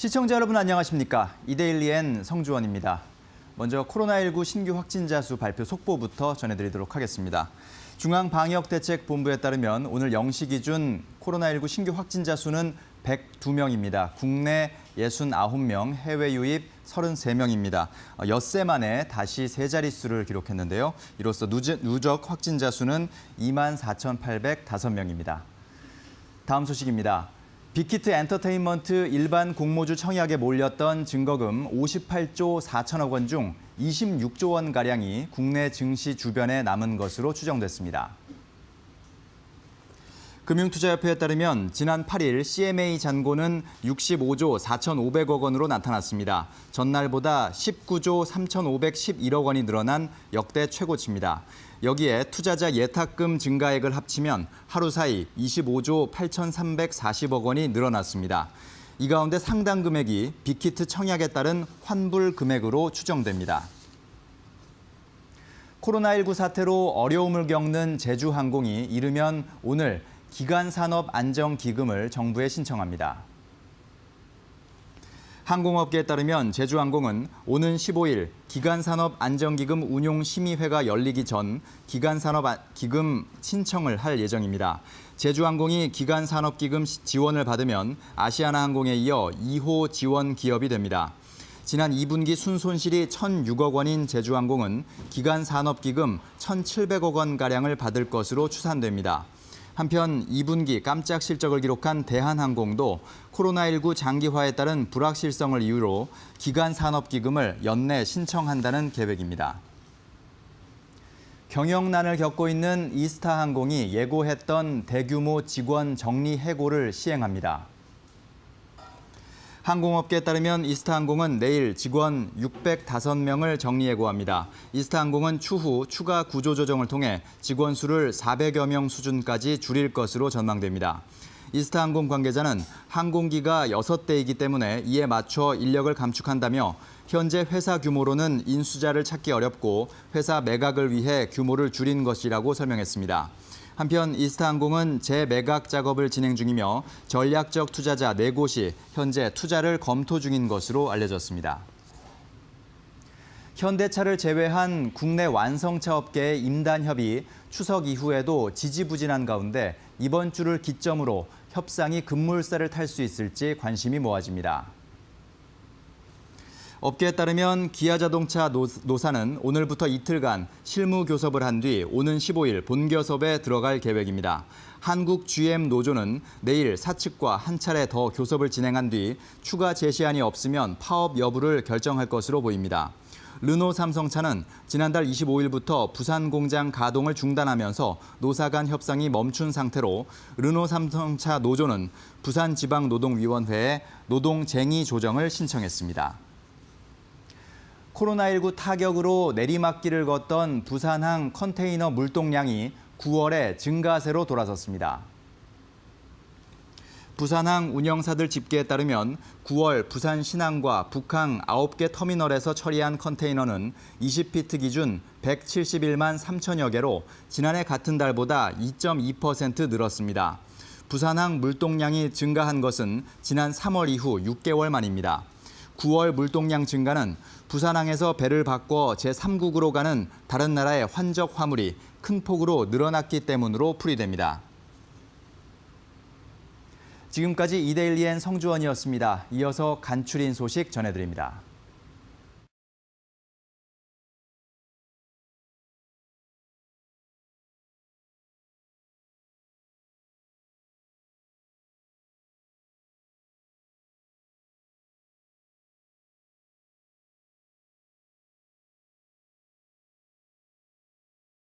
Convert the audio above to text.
시청자 여러분 안녕하십니까? 이데일리엔 성주원입니다. 먼저 코로나19 신규 확진자 수 발표 속보부터 전해드리도록 하겠습니다. 중앙방역대책본부에 따르면 오늘 0시 기준 코로나19 신규 확진자 수는 102명입니다. 국내 69명, 해외 유입 33명입니다. 엿새 만에 다시 세 자릿수를 기록했는데요. 이로써 누적 확진자 수는 24,805명입니다. 다음 소식입니다. 빅히트 엔터테인먼트 일반 공모주 청약에 몰렸던 증거금 58조 4천억 원 중 26조 원가량이 국내 증시 주변에 남은 것으로 추정됐습니다. 금융투자협회에 따르면 지난 8일 CMA 잔고는 65조 4,500억 원으로 나타났습니다. 전날보다 19조 3,511억 원이 늘어난 역대 최고치입니다. 여기에 투자자 예탁금 증가액을 합치면 하루 사이 25조 8,340억 원이 늘어났습니다. 이 가운데 상당 금액이 빅히트 청약에 따른 환불 금액으로 추정됩니다. 코로나19 사태로 어려움을 겪는 제주항공이 이르면 오늘 기간산업안정기금을 정부에 신청합니다. 항공업계에 따르면 제주항공은 오는 15일 기간산업안정기금 운용심의회가 열리기 전 기간산업기금 신청을 할 예정입니다. 제주항공이 기간산업기금 지원을 받으면 아시아나항공에 이어 2호 지원 기업이 됩니다. 지난 2분기 순손실이 1,006억 원인 제주항공은 기간산업기금 1,700억 원가량을 받을 것으로 추산됩니다. 한편 2분기 깜짝 실적을 기록한 대한항공도 코로나19 장기화에 따른 불확실성을 이유로 기간산업기금을 연내 신청한다는 계획입니다. 경영난을 겪고 있는 이스타항공이 예고했던 대규모 직원 정리 해고를 시행합니다. 항공업계에 따르면 이스타항공은 내일 직원 605명을 정리해고합니다. 이스타항공은 추후 추가 구조조정을 통해 직원 수를 400여 명 수준까지 줄일 것으로 전망됩니다. 이스타항공 관계자는 항공기가 6대이기 때문에 이에 맞춰 인력을 감축한다며 현재 회사 규모로는 인수자를 찾기 어렵고 회사 매각을 위해 규모를 줄인 것이라고 설명했습니다. 한편 이스타항공은 재매각 작업을 진행 중이며 전략적 투자자 4곳이 현재 투자를 검토 중인 것으로 알려졌습니다. 현대차를 제외한 국내 완성차 업계의 임단협이 추석 이후에도 지지부진한 가운데 이번 주를 기점으로 협상이 급물살을 탈 수 있을지 관심이 모아집니다. 업계에 따르면 기아자동차 노사는 오늘부터 이틀간 실무 교섭을 한 뒤 오는 15일 본교섭에 들어갈 계획입니다. 한국 GM 노조는 내일 사측과 한 차례 더 교섭을 진행한 뒤 추가 제시안이 없으면 파업 여부를 결정할 것으로 보입니다. 르노 삼성차는 지난달 25일부터 부산 공장 가동을 중단하면서 노사 간 협상이 멈춘 상태로 르노 삼성차 노조는 부산지방노동위원회에 노동쟁의 조정을 신청했습니다. 코로나19 타격으로 내리막길을 걷던 부산항 컨테이너 물동량이 9월에 증가세로 돌아섰습니다. 부산항 운영사들 집계에 따르면 9월 부산 신항과 북항 9개 터미널에서 처리한 컨테이너는 20피트 기준 171만 3천여 개로 지난해 같은 달보다 2.2% 늘었습니다. 부산항 물동량이 증가한 것은 지난 3월 이후 6개월 만입니다. 9월 물동량 증가는 부산항에서 배를 바꿔 제3국으로 가는 다른 나라의 환적 화물이 큰 폭으로 늘어났기 때문으로 풀이됩니다. 지금까지 이데일리엔 성주원이었습니다. 이어서 간추린 소식 전해드립니다.